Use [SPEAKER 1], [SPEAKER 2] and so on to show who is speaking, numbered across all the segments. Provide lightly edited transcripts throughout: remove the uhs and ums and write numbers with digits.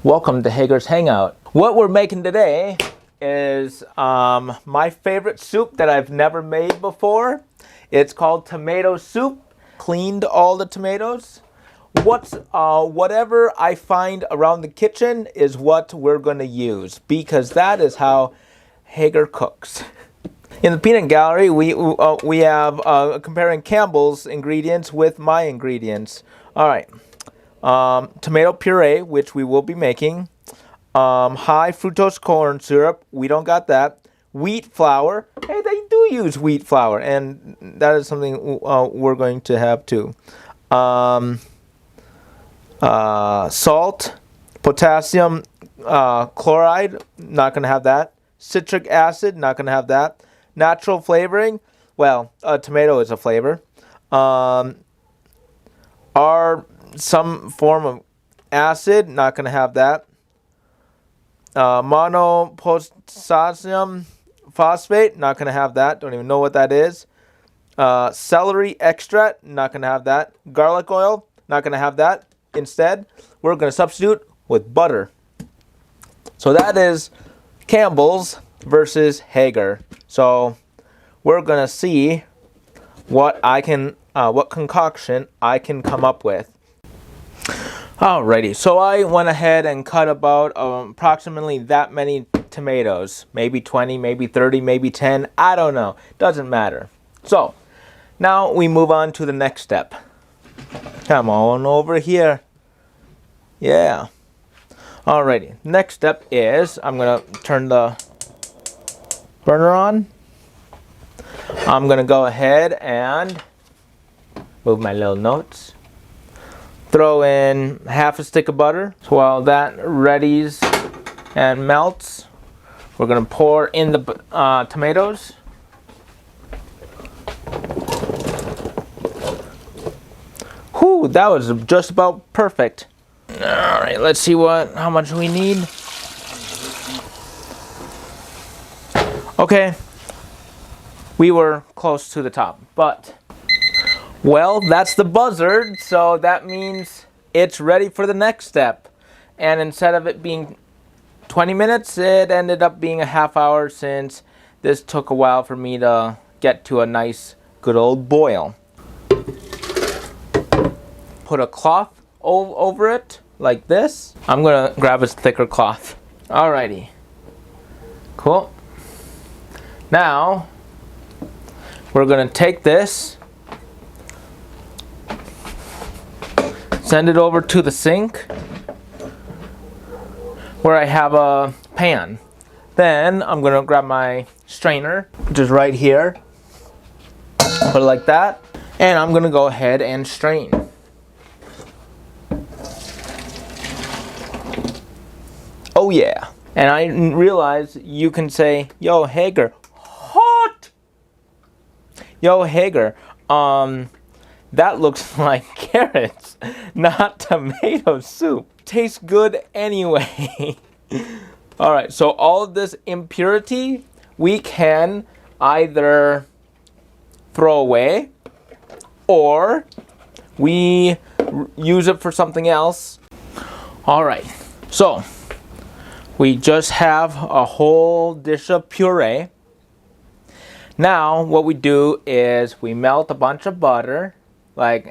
[SPEAKER 1] Welcome to Hager's Hangout. What we're making today is my favorite soup that I've never made before. It's called tomato soup. Cleaned all the tomatoes. Whatever I find around the kitchen is what we're going to use, because that is how Hager cooks. In the peanut gallery, we have comparing Campbell's ingredients with my ingredients. All right. Tomato puree, which we will be making. High fructose corn syrup. We don't got that. Wheat flour. Hey, they do use wheat flour, and that is something we're going to have too. Salt, potassium chloride. Not going to have that. Citric acid. Not going to have that. Natural flavoring. Well, tomato is a flavor. Some form of acid, not going to have that. Monopotassium phosphate, not going to have that. Don't even know what that is. Celery extract, not going to have that. Garlic oil, not going to have that. Instead, we're going to substitute with butter. So that is Campbell's versus Hager. So we're going to see what concoction I can come up with. Alrighty, so I went ahead and cut about approximately that many tomatoes. Maybe 20, maybe 30, maybe 10. I don't know. Doesn't matter. So, now we move on to the next step. Come on over here. Yeah. Alrighty, next step is I'm going to turn the burner on. I'm going to go ahead and move my little notes. Throw in half a stick of butter. So while that readies and melts, we're going to pour in the tomatoes. Whew, that was just about perfect. All right, let's see how much we need. Okay, we were close to the top, but well, that's the buzzard, so that means it's ready for the next step. And instead of it being 20 minutes, it ended up being a half hour, since this took a while for me to get to a nice, good old boil. Put a cloth over it, like this. I'm going to grab a thicker cloth. Alrighty. Cool. Now, we're going to take this, send it over to the sink where I have a pan. Then I'm going to grab my strainer, which is right here. Put it like that. And I'm going to go ahead and strain. Oh yeah. And I realize you can say, yo, Hager, hot! Yo, Hager, that looks like carrots, not tomato soup. Tastes good anyway. Alright, so all of this impurity we can either throw away or we use it for something else. Alright, so we just have a whole dish of puree. Now what we do is we melt a bunch of butter, like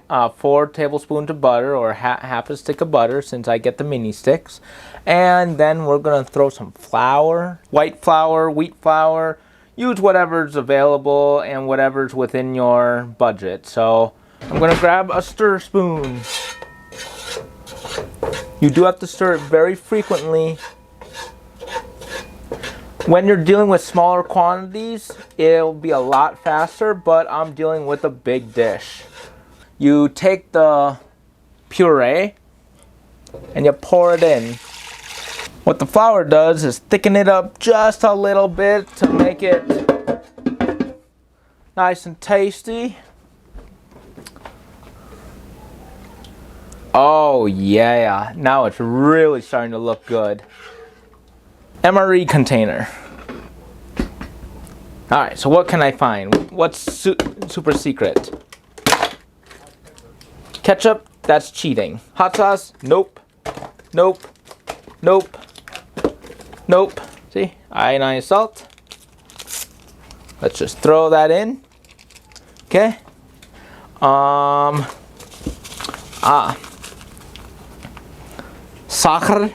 [SPEAKER 1] 4 tablespoons of butter, or half a stick of butter, since I get the mini sticks. And then we're going to throw some flour, white flour, wheat flour. Use whatever's available and whatever's within your budget. So I'm going to grab a stir spoon. You do have to stir it very frequently. When you're dealing with smaller quantities, it'll be a lot faster, but I'm dealing with a big dish. You take the puree and you pour it in. What the flour does is thicken it up just a little bit to make it nice and tasty. Oh yeah, now it's really starting to look good. MRE container. Alright, so what can I find? What's super secret? Ketchup? That's cheating. Hot sauce? Nope. Nope. Nope. Nope. See? Ionized salt. Let's just throw that in. Okay. Sacher.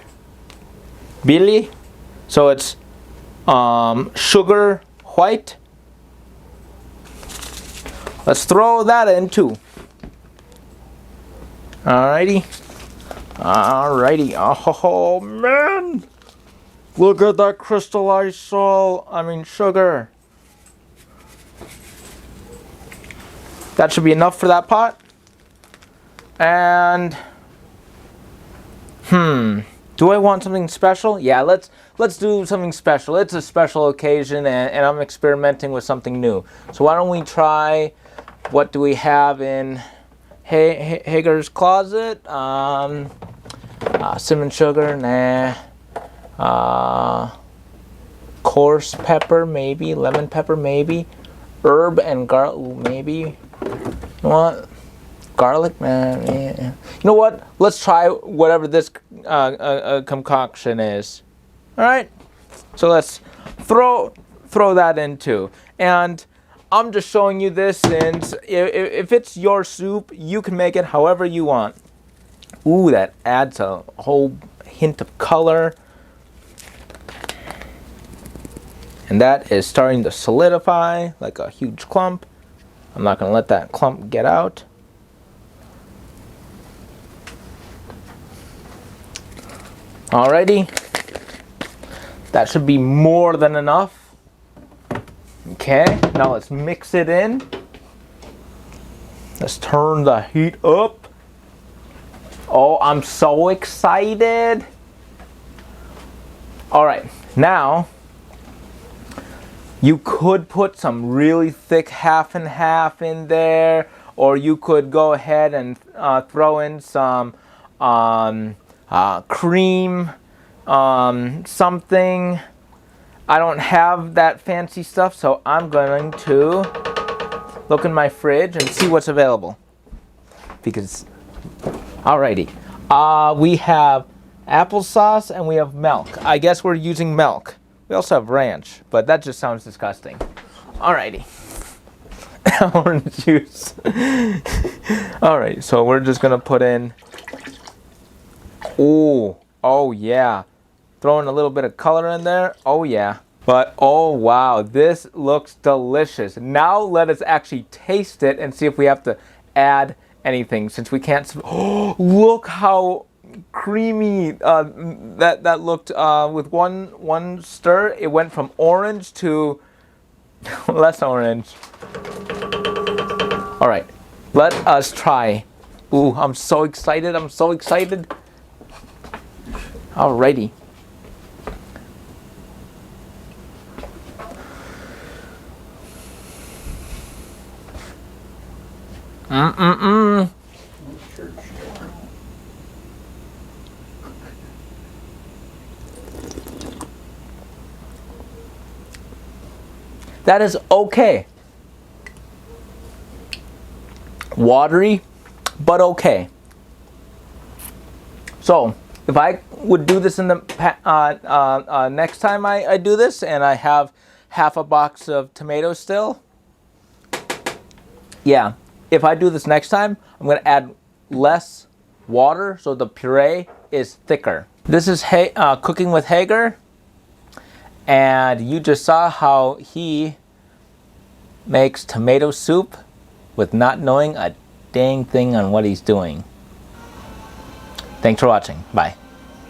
[SPEAKER 1] Billy. So it's sugar white. Let's throw that in too. Alrighty. Alrighty. Oh man. Look at that crystallized salt. I mean sugar. That should be enough for that pot. And do I want something special? Yeah, let's do something special. It's a special occasion and I'm experimenting with something new. So why don't we try, what do we have in Hager's closet? Cinnamon sugar, nah. Coarse pepper, maybe. Lemon pepper, maybe. Herb and garlic, maybe. You know what? Garlic, man. Yeah. You know what? Let's try whatever this concoction is. All right. So let's throw that in too. And I'm just showing you this, and if it's your soup, you can make it however you want. Ooh, that adds a whole hint of color. And that is starting to solidify like a huge clump. I'm not going to let that clump get out. Alrighty. That should be more than enough. Okay, now let's mix it in. Let's turn the heat up. Oh, I'm so excited. Alright, now you could put some really thick half and half in there, or you could go ahead and throw in some cream, something. I don't have that fancy stuff, so I'm going to look in my fridge and see what's available. Because, alrighty, we have applesauce and we have milk. I guess we're using milk. We also have ranch, but that just sounds disgusting. Alrighty. Orange juice. Alright, so we're just gonna put in. Ooh, oh yeah. Throwing a little bit of color in there. Oh yeah. But oh wow, this looks delicious. Now let us actually taste it and see if we have to add anything, since we can't. Oh, look how creamy that looked with one stir. It went from orange to less orange. All right, let us try. Ooh, I'm so excited. I'm so excited. Alrighty. That is okay. Watery, but okay. So, if I would do this in the next time I do this, and I have half a box of tomatoes still, yeah, if I do this next time, I'm going to add less water so the puree is thicker. This is Cooking with Hager, and you just saw how he makes tomato soup with not knowing a dang thing on what he's doing. Thanks for watching. Bye.